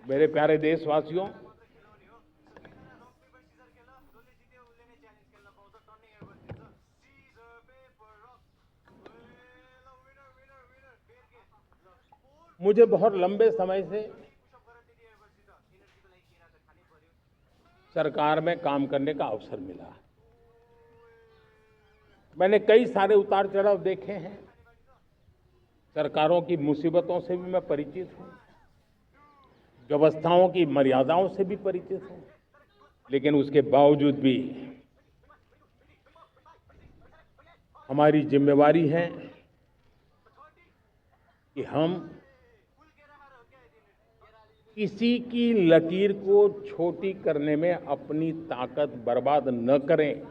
मेरे प्यारे देशवासियों, मुझे बहुत लंबे समय से सरकार में काम करने का अवसर मिला। मैंने कई सारे उतार चढ़ाव देखे हैं। सरकारों की मुसीबतों से भी मैं परिचित हूं, व्यवस्थाओं की मर्यादाओं से भी परिचित हूं, लेकिन उसके बावजूद भी हमारी जिम्मेवारी है कि हम किसी की लकीर को छोटी करने में अपनी ताकत बर्बाद न करें।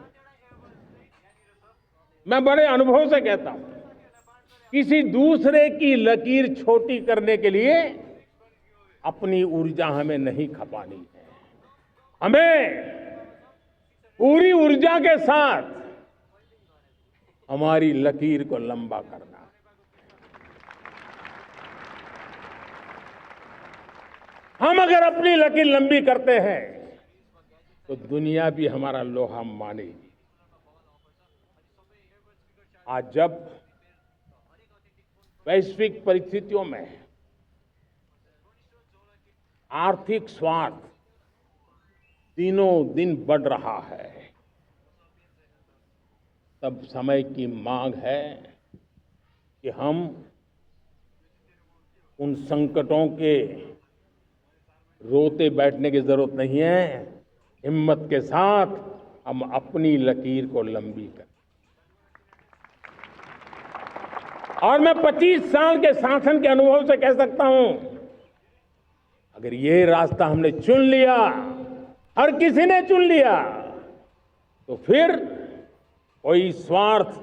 मैं बड़े अनुभव से कहता हूं, किसी दूसरे की लकीर छोटी करने के लिए अपनी ऊर्जा हमें नहीं खपानी है। हमें पूरी ऊर्जा के साथ हमारी लकीर को लंबा करना है। हम अगर अपनी लकीर लंबी करते हैं तो दुनिया भी हमारा लोहा मानेगी। आज जब वैश्विक परिस्थितियों में आर्थिक स्वार्थ दिनों दिन बढ़ रहा है, तब समय की मांग है कि हम उन संकटों के रोते बैठने की जरूरत नहीं है। हिम्मत के साथ हम अपनी लकीर को लंबी करें। और मैं 25 साल के शासन के अनुभव से कह सकता हूं, अगर ये रास्ता हमने चुन लिया, हर किसी ने चुन लिया, तो फिर कोई स्वार्थ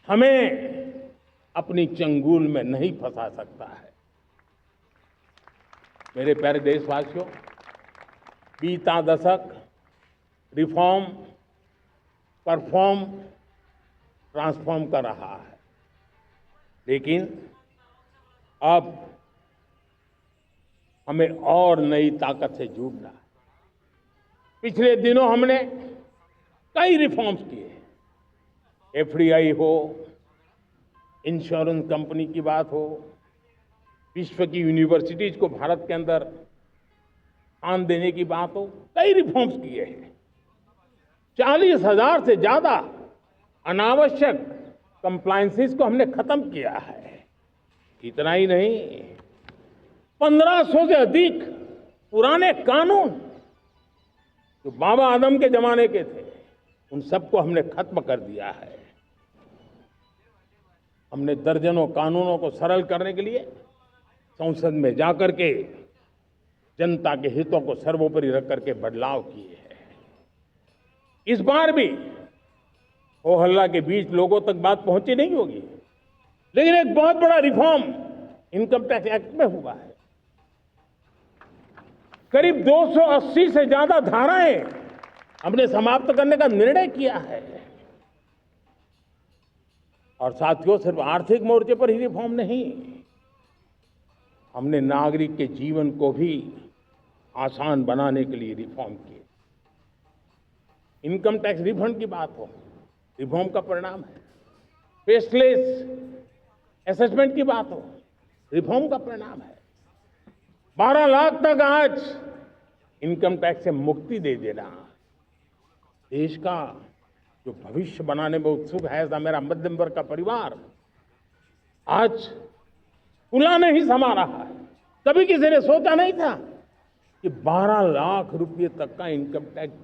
हमें अपनी चंगुल में नहीं फंसा सकता है। मेरे प्यारे देशवासियों, बीता दशक रिफॉर्म, परफॉर्म, ट्रांसफॉर्म कर रहा है, लेकिन अब हमें और नई ताकत से जुड़ना है। पिछले दिनों हमने कई रिफॉर्म्स किए। एफडीआई हो, इंश्योरेंस कंपनी की बात हो, विश्व की यूनिवर्सिटीज को भारत के अंदर स्थान देने की बात हो, कई रिफॉर्म्स किए हैं। 40,000 से ज्यादा अनावश्यक कंप्लायंसेस को हमने खत्म किया है। इतना ही नहीं, 1500 से अधिक पुराने कानून जो बाबा आदम के जमाने के थे, उन सबको हमने खत्म कर दिया है। हमने दर्जनों कानूनों को सरल करने के लिए संसद में जाकर के जनता के हितों को सर्वोपरि रख करके बदलाव किए हैं। इस बार भी हो हल्ला के बीच लोगों तक बात पहुंची नहीं होगी, लेकिन एक बहुत बड़ा रिफॉर्म इनकम टैक्स एक्ट में हुआ है। करीब 280 से ज्यादा धाराएं हमने समाप्त करने का निर्णय किया है। और साथियों, सिर्फ आर्थिक मोर्चे पर ही रिफॉर्म नहीं, हमने नागरिक के जीवन को भी आसान बनाने के लिए रिफॉर्म किए। इनकम टैक्स रिफंड की बात हो, रिफॉर्म का परिणाम है। फेसलेस असेसमेंट की बात हो, रिफॉर्म का परिणाम है। 12 लाख तक आज इनकम टैक्स से मुक्ति दे देना, देश का जो भविष्य बनाने में उत्सुक है ऐसा मेरा मध्यम वर्ग का परिवार आज खुला नहीं समा रहा है। कभी किसी ने सोचा नहीं था कि 12 लाख रुपए तक का इनकम टैक्स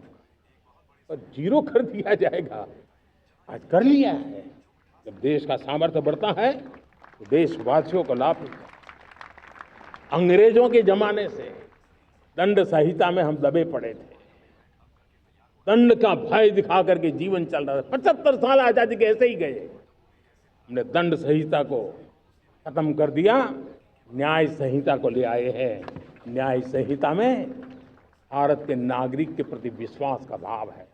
पर जीरो कर दिया जाएगा। आज कर लिया है। जब देश का सामर्थ्य बढ़ता है तो देशवासियों को लाभ मिलता है। अंग्रेजों के जमाने से दंड संहिता में हम दबे पड़े थे। दंड का भय दिखा करके जीवन चल रहा था। 75 साल आजादी के ऐसे ही गए। हमने दंड संहिता को खत्म कर दिया, न्याय संहिता को ले आए हैं। न्याय संहिता में भारत के नागरिक के प्रति विश्वास का भाव है।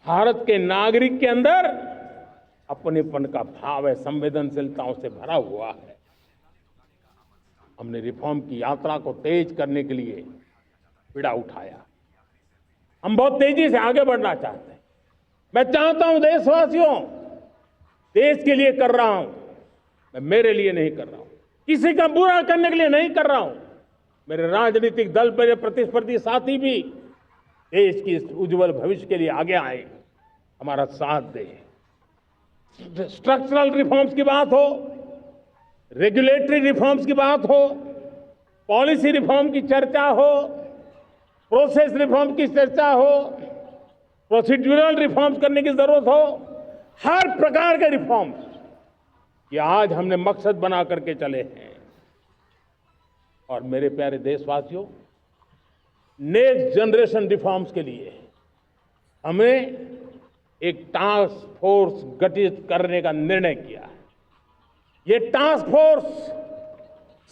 भारत के नागरिक के अंदर अपनेपन का भाव है, संवेदनशीलताओं से भरा हुआ है। हमने रिफॉर्म की यात्रा को तेज करने के लिए बीड़ा उठाया। हम बहुत तेजी से आगे बढ़ना चाहते हैं। मैं चाहता हूं देशवासियों, देश के लिए कर रहा हूं, मैं मेरे लिए नहीं कर रहा हूं, किसी का बुरा करने के लिए नहीं कर रहा हूं। मेरे राजनीतिक दल, मेरे प्रतिस्पर्धी साथी भी देश की इस उज्जवल भविष्य के लिए आगे आए, हमारा साथ दें। स्ट्रक्चरल रिफॉर्म्स की बात हो, रेगुलेटरी रिफॉर्म्स की बात हो, पॉलिसी रिफॉर्म की चर्चा हो, प्रोसेस रिफॉर्म की चर्चा हो, प्रोसीड्यूरल रिफॉर्म्स करने की जरूरत हो, हर प्रकार के रिफॉर्म्स ये आज हमने मकसद बना करके चले हैं। और मेरे प्यारे देशवासियों, नेक्स्ट जनरेशन रिफॉर्म्स के लिए हमें एक टास्क फोर्स गठित करने का निर्णय किया है। ये टास्क फोर्स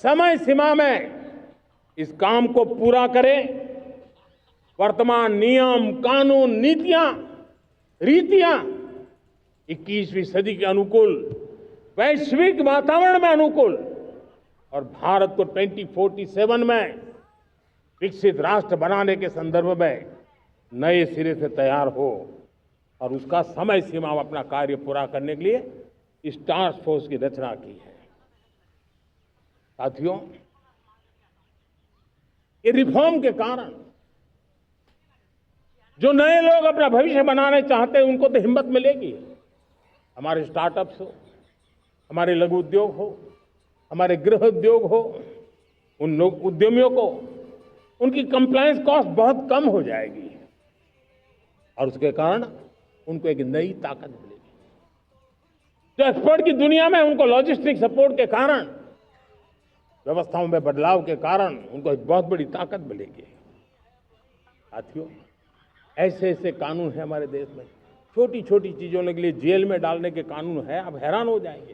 समय सीमा में इस काम को पूरा करे, वर्तमान नियम, कानून, नीतियां, रीतियां 21वीं सदी के अनुकूल, वैश्विक वातावरण में अनुकूल और भारत को 2047 में विकसित राष्ट्र बनाने के संदर्भ में नए सिरे से तैयार हो और उसका समय सीमा में अपना कार्य पूरा करने के लिए इस टास्क फोर्स की रचना की है। साथियों, ये रिफॉर्म के कारण जो नए लोग अपना भविष्य बनाने चाहते हैं उनको तो हिम्मत मिलेगी। हमारे स्टार्टअप्स हो, हमारे लघु उद्योग हो, हमारे गृह उद्योग हो, उन लोग उद्यमियों को उनकी कंप्लायंस कॉस्ट बहुत कम हो जाएगी और उसके कारण उनको एक नई ताकत मिलेगी। जो एक्सपोर्ट की दुनिया में उनको लॉजिस्टिक सपोर्ट के कारण, व्यवस्थाओं में बदलाव के कारण उनको एक बहुत बड़ी ताकत मिलेगी। साथियों, ऐसे ऐसे कानून है हमारे देश में, छोटी छोटी चीजों के लिए जेल में डालने के कानून है। आप हैरान हो जाएंगे,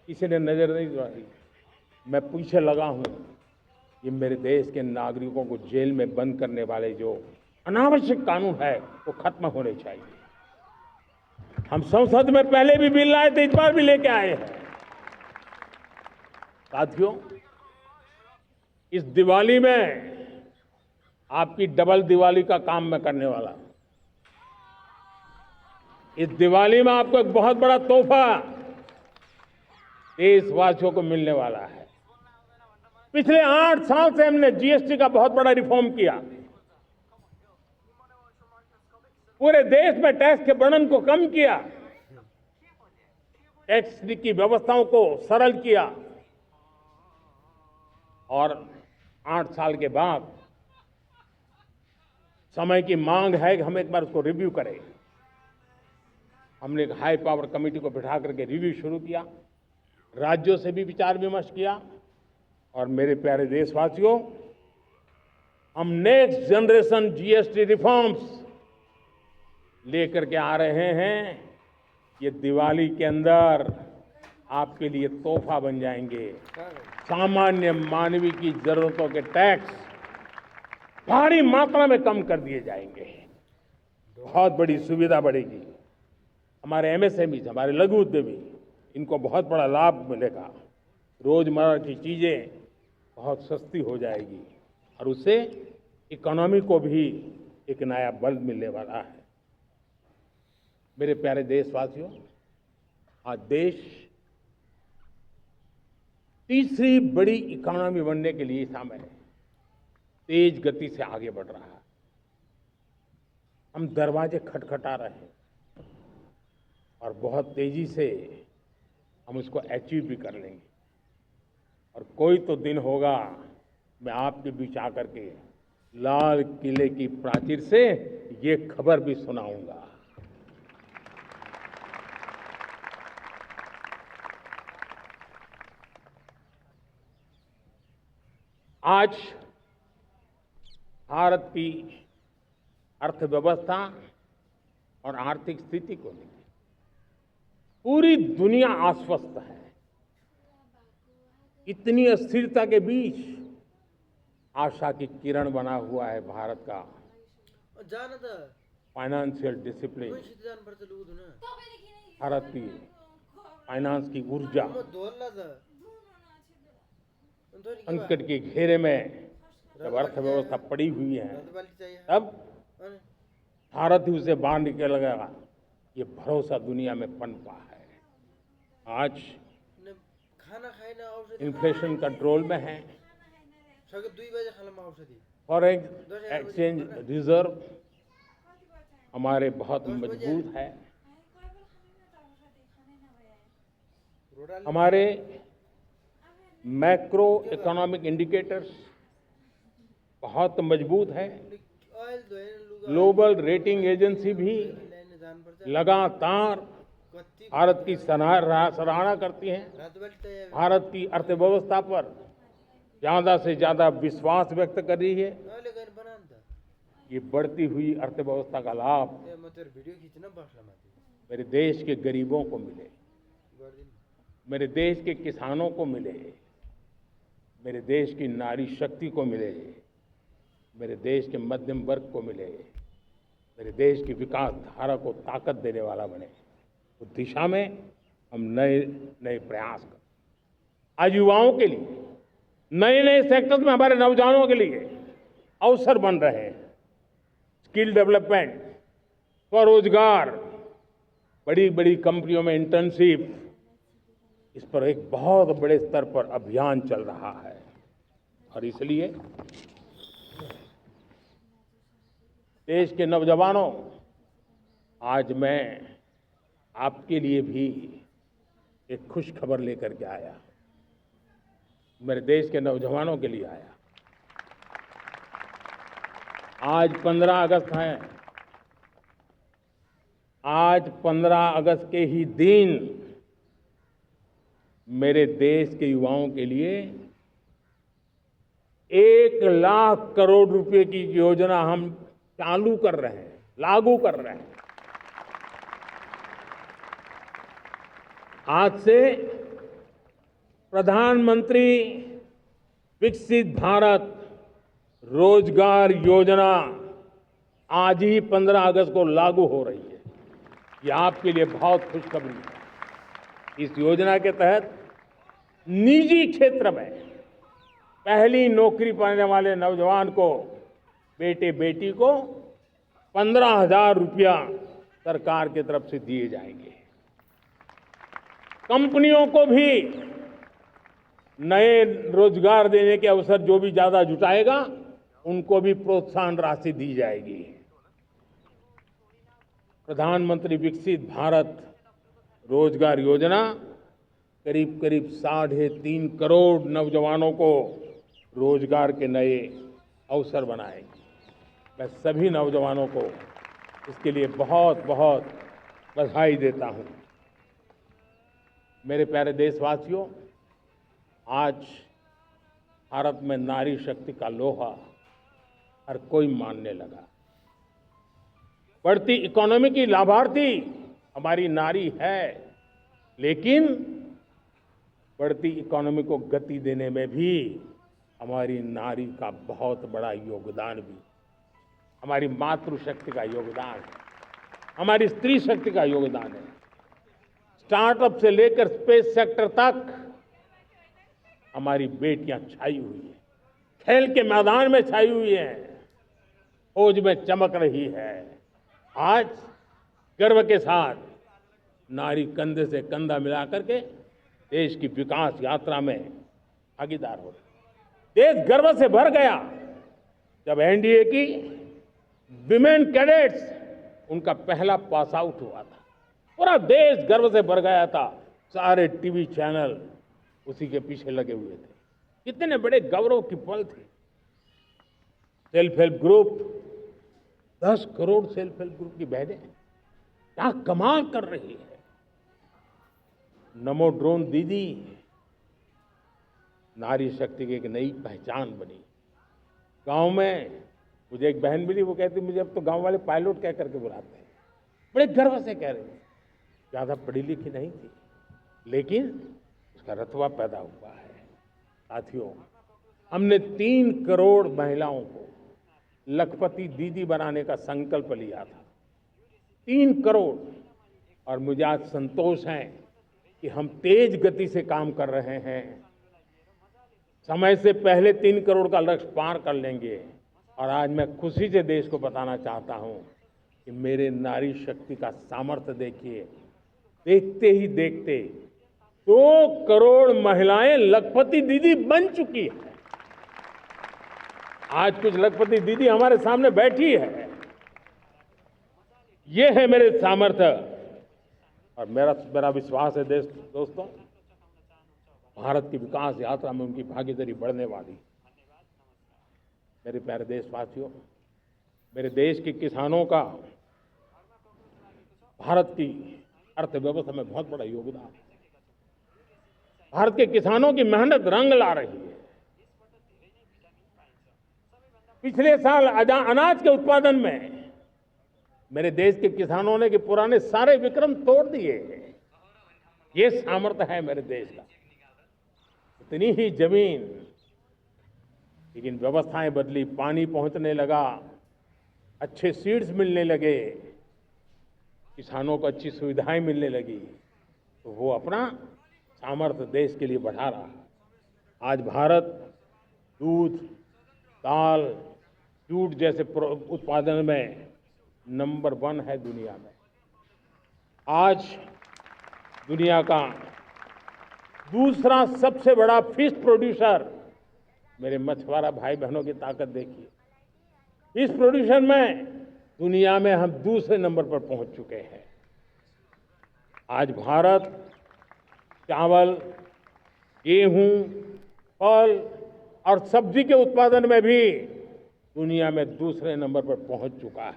किसी ने नजर नहीं डाली। मैं पीछे लगा हूं, ये मेरे देश के नागरिकों को जेल में बंद करने वाले जो अनावश्यक कानून है वो खत्म होने चाहिए। हम संसद में पहले भी बिल लाए थे, इस बार भी लेके आए हैं। साथियों, इस दिवाली में आपकी डबल दिवाली का काम मैं करने वाला हूं। इस दिवाली में आपको एक बहुत बड़ा तोहफा देशवासियों को मिलने वाला है। पिछले 8 साल से हमने जीएसटी का बहुत बड़ा रिफॉर्म किया। पूरे देश में टैक्स के बर्डन को कम किया, टैक्स की व्यवस्थाओं को सरल किया और 8 साल के बाद समय की मांग है कि हम एक बार उसको रिव्यू करें। हमने एक हाई पावर कमेटी को बिठा करके रिव्यू शुरू किया, राज्यों से भी विचार विमर्श किया और मेरे प्यारे देशवासियों, हम नेक्स्ट जनरेशन जीएसटी रिफॉर्म्स लेकर के आ रहे हैं। ये दिवाली के अंदर आपके लिए तोहफा बन जाएंगे। सामान्य मानवीय की जरूरतों के टैक्स भारी मात्रा में कम कर दिए जाएंगे, बहुत बड़ी सुविधा बढ़ेगी। हमारे एमएसएमई, हमारे लघु उद्यमी, इनको बहुत बड़ा लाभ मिलेगा। रोजमर्रा की चीजें बहुत सस्ती हो जाएगी और उससे इकोनॉमी को भी एक नया बल मिलने वाला है। मेरे प्यारे देशवासियों, आज देश तीसरी बड़ी इकोनॉमी बनने के लिए समय तेज गति से आगे बढ़ रहा है। हम दरवाजे खटखटा रहे हैं और बहुत तेजी से हम उसको अचीव भी कर लेंगे। और कोई तो दिन होगा, मैं आपके बीच आकर के लाल किले की प्राचीर से ये खबर भी सुनाऊंगा। आज भारत की अर्थव्यवस्था और आर्थिक स्थिति को लेकर पूरी दुनिया आश्वस्त है। इतनी अस्थिरता के बीच आशा की किरण बना हुआ है भारत का फाइनेंशियल डिसिप्लिन, भारत की फाइनेंस की ऊर्जा। संकट के घेरे में जब अर्थव्यवस्था पड़ी हुई है, तब भारत ही उसे बाहर निकलेगा, ये भरोसा दुनिया में पनपा है। आज इन्फ्लेशन कंट्रोल में है, फॉरेन एक्सचेंज रिजर्व हमारे बहुत मजबूत है, हमारे मैक्रो इकोनॉमिक इंडिकेटर्स बहुत मजबूत है। ग्लोबल रेटिंग एजेंसी भी लगातार भारत की सराहना करती हैं, भारत की अर्थव्यवस्था पर ज्यादा से ज्यादा विश्वास व्यक्त कर रही है। ये बढ़ती हुई अर्थव्यवस्था का लाभ मेरे देश के गरीबों को मिले, मेरे देश के किसानों को मिले, मेरे देश की नारी शक्ति को मिले, मेरे देश के मध्यम वर्ग को मिले, मेरे देश की विकास धारा को ताकत देने वाला बने। उस दिशा में हम नए नए प्रयास करें। आज युवाओं के लिए नए नए सेक्टर्स में हमारे नौजवानों के लिए अवसर बन रहे हैं। स्किल डेवलपमेंट, स्वरोजगार, बड़ी बड़ी कंपनियों में इंटर्नशिप, इस पर एक बहुत बड़े स्तर पर अभियान चल रहा है। और इसलिए देश के नौजवानों, आज मैं आपके लिए भी एक खुश खबर लेकर के आया, मेरे देश के नौजवानों के लिए आया। आज 15 अगस्त है। आज 15 अगस्त के ही दिन मेरे देश के युवाओं के लिए 1 लाख करोड़ रुपए की योजना हम चालू कर रहे हैं, लागू कर रहे हैं। आज से प्रधानमंत्री विकसित भारत रोजगार योजना आज ही 15 अगस्त को लागू हो रही है। ये आपके लिए बहुत खुशखबरी है। इस योजना के तहत निजी क्षेत्र में पहली नौकरी पाने वाले नौजवान को, बेटे बेटी को 15,000 रुपया सरकार की तरफ से दिए जाएंगे। कंपनियों को भी नए रोजगार देने के अवसर जो भी ज्यादा जुटाएगा, उनको भी प्रोत्साहन राशि दी जाएगी। प्रधानमंत्री विकसित भारत रोजगार योजना करीब करीब 3.5 करोड़ नौजवानों को रोजगार के नए अवसर बनाएगी। मैं सभी नौजवानों को इसके लिए बहुत बहुत बधाई देता हूं। मेरे प्यारे देशवासियों, आज भारत में नारी शक्ति का लोहा हर कोई मानने लगा। बढ़ती इकोनॉमी की लाभार्थी हमारी नारी है, लेकिन बढ़ती इकोनॉमी को गति देने में भी हमारी नारी का बहुत बड़ा योगदान भी, हमारी मातृशक्ति का योगदान है, हमारी स्त्री शक्ति का योगदान है। स्टार्टअप से लेकर स्पेस सेक्टर तक हमारी बेटियां छाई हुई हैं, खेल के मैदान में छाई हुई हैं, फौज में चमक रही है। आज गर्व के साथ नारी कंधे से कंधा मिलाकर के देश की विकास यात्रा में भागीदार हो रही। देश गर्व से भर गया जब एनडीए की विमेन कैडेट्स, उनका पहला पास आउट हुआ था। पूरा देश गर्व से भर गया था। सारे टीवी चैनल उसी के पीछे लगे हुए थे। कितने बड़े गौरव की पल थे। Self help group, 10 crore self help group की बहनें क्या कमाल कर रही है। नमो ड्रोन दीदी नारी शक्ति की एक नई पहचान बनी। गांव में मुझे एक बहन मिली, वो कहती मुझे अब तो गांव वाले पायलट कह करके बुलाते हैं। बड़े गर्व से कह रहे हैं। ज्यादा पढ़ी लिखी नहीं थी, लेकिन उसका रतबा पैदा हुआ है। साथियों, हमने 3 करोड़ महिलाओं को लखपति दीदी बनाने का संकल्प लिया था। 3 करोड़। और मुझे आज संतोष है कि हम तेज गति से काम कर रहे हैं। समय से पहले 3 करोड़ का लक्ष्य पार कर लेंगे। और आज मैं खुशी से देश को बताना चाहता हूं कि मेरे नारी शक्ति का सामर्थ्य देखिए। देखते ही देखते 2 करोड़ महिलाएं लखपति दीदी बन चुकी है। आज कुछ लखपति दीदी हमारे सामने बैठी है। ये है मेरे सामर्थ्य और मेरा विश्वास है दोस्तों, भारत की विकास यात्रा में उनकी भागीदारी बढ़ने वाली। मेरे प्यारे देशवासियों, मेरे देश के किसानों का भारत की अर्थव्यवस्था में बहुत बड़ा योगदान है। भारत के किसानों की मेहनत रंग ला रही है। पिछले साल अनाज के उत्पादन में मेरे देश के किसानों ने के पुराने सारे विक्रम तोड़ दिए हैं। ये सामर्थ्य है मेरे देश का। इतनी ही जमीन, लेकिन व्यवस्थाएं बदली, पानी पहुंचने लगा, अच्छे सीड्स मिलने लगे, किसानों को अच्छी सुविधाएं मिलने लगी, तो वो अपना सामर्थ्य देश के लिए बढ़ा रहा है। आज भारत दूध, दाल, जूट जैसे उत्पादन में नंबर 1 है दुनिया में। आज दुनिया का दूसरा सबसे बड़ा फिश प्रोड्यूसर, मेरे मछुआरा भाई बहनों की ताकत देखिए। इस प्रोड्यूसर में दुनिया में हम दूसरे नंबर पर पहुंच चुके हैं। आज भारत चावल, गेहूं, फल और सब्जी के उत्पादन में भी दुनिया में दूसरे नंबर पर पहुंच चुका है।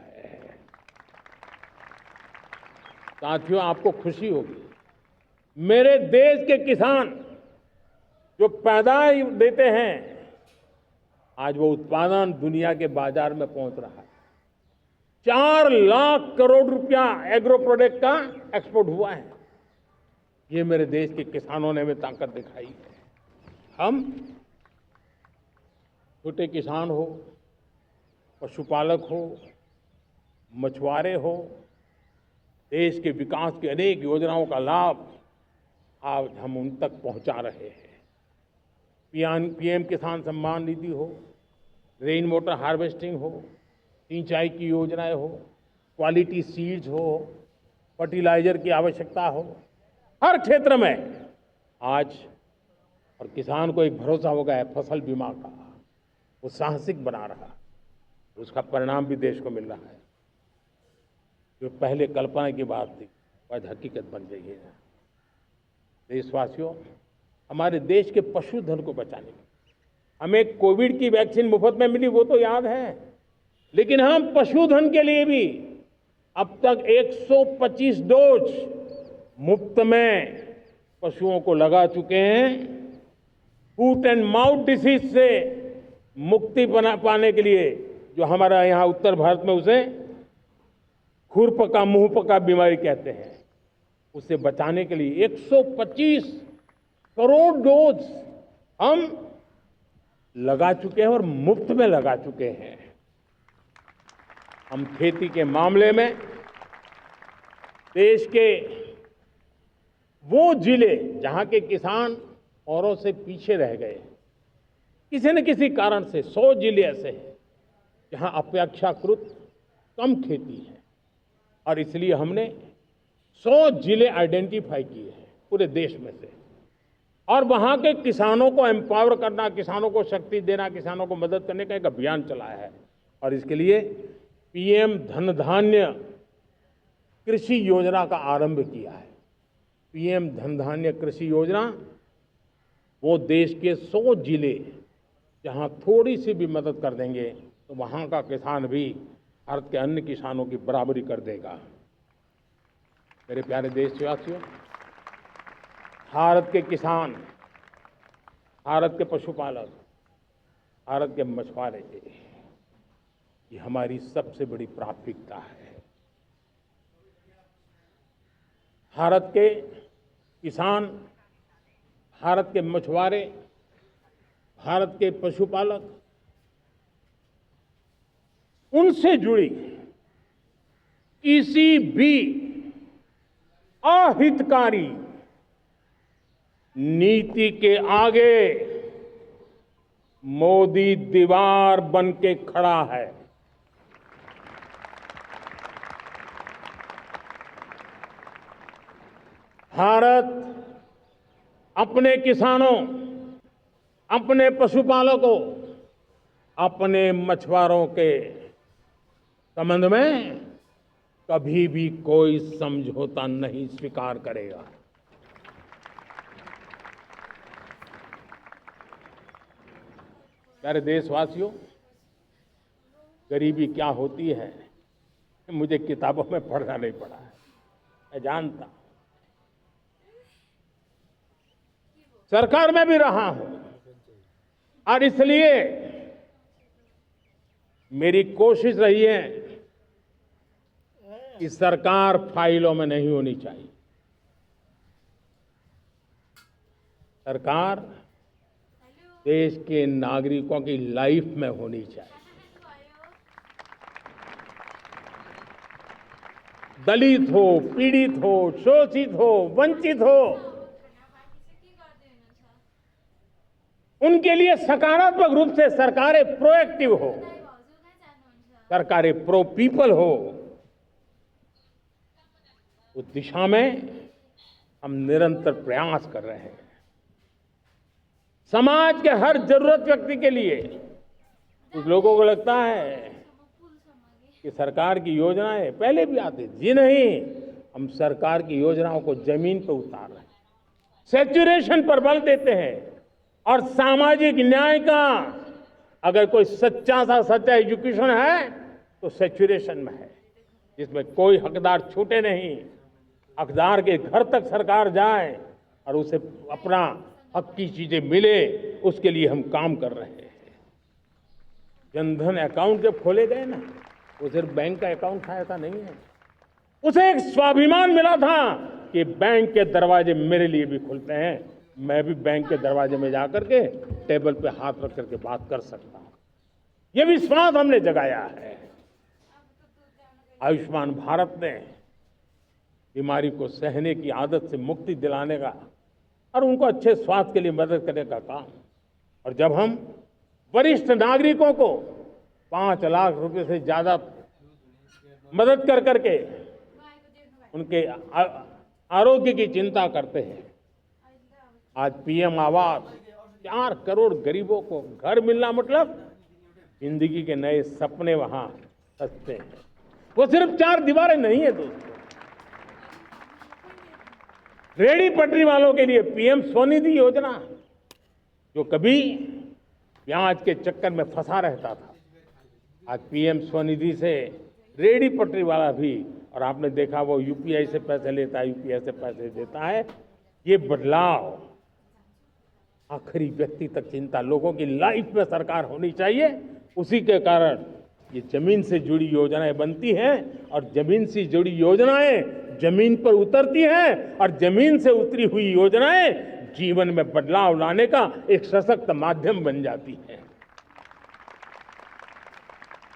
साथियों, आपको खुशी होगी, मेरे देश के किसान जो पैदावार देते हैं, आज वो उत्पादन दुनिया के बाजार में पहुंच रहा है। 4 लाख करोड़ रुपया एग्रो प्रोडक्ट का एक्सपोर्ट हुआ है। ये मेरे देश के किसानों ने हमें ताकत दिखाई है। हम छोटे किसान हो, पशुपालक हो, मछुआरे हो, देश के विकास की अनेक योजनाओं का लाभ आज हम उन तक पहुंचा रहे हैं। पीएम किसान सम्मान निधि हो, रेन वाटर हार्वेस्टिंग हो, सिंचाई की योजनाएं हो, क्वालिटी सीड्स हो, फर्टिलाइजर की आवश्यकता हो, हर क्षेत्र में आज और किसान को एक भरोसा हो गया है फसल बीमा का। वो साहसिक बना रहा, उसका परिणाम भी देश को मिल रहा है। जो पहले कल्पना की बात थी आज हकीकत बन गई है। देशवासियों, हमारे देश के पशुधन को बचाने में हमें कोविड की वैक्सीन मुफ्त में मिली, वो तो याद है, लेकिन हम पशुधन के लिए भी अब तक 125 डोज मुफ्त में पशुओं को लगा चुके हैं। फूट एंड माउथ डिसीज से मुक्ति पाने के लिए, जो हमारा यहाँ उत्तर भारत में उसे खुरपका मुंहपका बीमारी कहते हैं, उसे बचाने के लिए 125 करोड़ डोज हम लगा चुके हैं और मुफ्त में लगा चुके हैं। हम खेती के मामले में देश के वो जिले जहां के किसान औरों से पीछे रह गए, किसी न किसी कारण से 100 जिले ऐसे हैं जहां अपेक्षाकृत कम खेती है, और इसलिए हमने 100 जिले आइडेंटिफाई किए हैं पूरे देश में से, और वहां के किसानों को एम्पावर करना, किसानों को शक्ति देना, किसानों को मदद करने का एक अभियान चलाया है। और इसके लिए पीएम धन धान्य कृषि योजना का आरंभ किया है। पीएम धन धान्य कृषि योजना वो देश के 100 जिले जहां थोड़ी सी भी मदद कर देंगे तो वहां का किसान भी भारत के अन्य किसानों की बराबरी कर देगा। मेरे प्यारे देशवासियों, भारत के किसान, भारत के पशुपालक, भारत के मछुआरे, ये हमारी सबसे बड़ी प्राथमिकता है। भारत के किसान, भारत के मछुआरे, भारत के पशुपालक, उनसे जुड़ी किसी भी अहितकारी नीति के आगे मोदी दीवार बन के खड़ा है। भारत अपने किसानों, अपने पशुपालकों, अपने मछुआरों के संबंध में कभी भी कोई समझौता नहीं स्वीकार करेगा। प्यारे देशवासियों, गरीबी क्या होती है मुझे किताबों में पढ़ना नहीं पड़ा है, मैं जानता हूं। सरकार में भी रहा हूं और इसलिए मेरी कोशिश रही है कि सरकार फाइलों में नहीं होनी चाहिए। सरकार देश के नागरिकों की लाइफ में होनी चाहिए। दलित हो, पीड़ित हो, शोषित हो, वंचित हो, उनके लिए सकारात्मक रूप से सरकारें प्रोएक्टिव हो, सरकारें प्रो पीपल हो, उस दिशा में हम निरंतर प्रयास कर रहे हैं। समाज के हर जरूरत व्यक्ति के लिए कुछ लोगों को लगता है कि सरकार की योजनाएं पहले भी आती थी। जी नहीं, हम सरकार की योजनाओं को जमीन पर उतार रहे हैं, सैचुरेशन पर बल देते हैं और सामाजिक न्याय का अगर कोई सच्चा एजुकेशन है तो सैचुरेशन में है, जिसमें कोई हकदार छूटे नहीं, हकदार के घर तक सरकार जाए और उसे अपना हक की चीजें मिले, उसके लिए हम काम कर रहे हैं। जनधन अकाउंट जब खोले गए ना, वो सिर्फ बैंक का अकाउंट था ऐसा नहीं है, उसे एक स्वाभिमान मिला था कि बैंक के दरवाजे मेरे लिए भी खुलते हैं, मैं भी बैंक के दरवाजे में जाकर के टेबल पे हाथ रख करके बात कर सकता हूं। ये विश्वास हमने जगाया है। आयुष्मान भारत ने बीमारी को सहने की आदत से मुक्ति दिलाने का और उनको अच्छे स्वास्थ्य के लिए मदद करने का काम, और जब हम वरिष्ठ नागरिकों को 5 लाख रुपए से ज्यादा मदद कर करके उनके आरोग्य की चिंता करते हैं, आज पीएम आवास 4 करोड़ गरीबों को घर मिलना मतलब जिंदगी के नए सपने वहां सजते हैं। वो सिर्फ 4 दीवारें नहीं है दोस्तों। रेहड़ी पटरी वालों के लिए पीएम स्वनिधि योजना, जो कभी ब्याज के चक्कर में फंसा रहता था, आज पीएम स्वनिधि से रेहड़ी पटरी वाला भी, और आपने देखा वो यूपीआई से पैसे लेता है, यूपीआई से पैसे देता है। ये बदलाव आखिरी व्यक्ति तक चिंता, लोगों की लाइफ में सरकार होनी चाहिए। उसी के कारण ये जमीन से जुड़ी योजनाएं बनती हैं और जमीन से जुड़ी योजनाएं जमीन पर उतरती हैं और जमीन से उतरी हुई योजनाएं जीवन में बदलाव लाने का एक सशक्त माध्यम बन जाती हैं।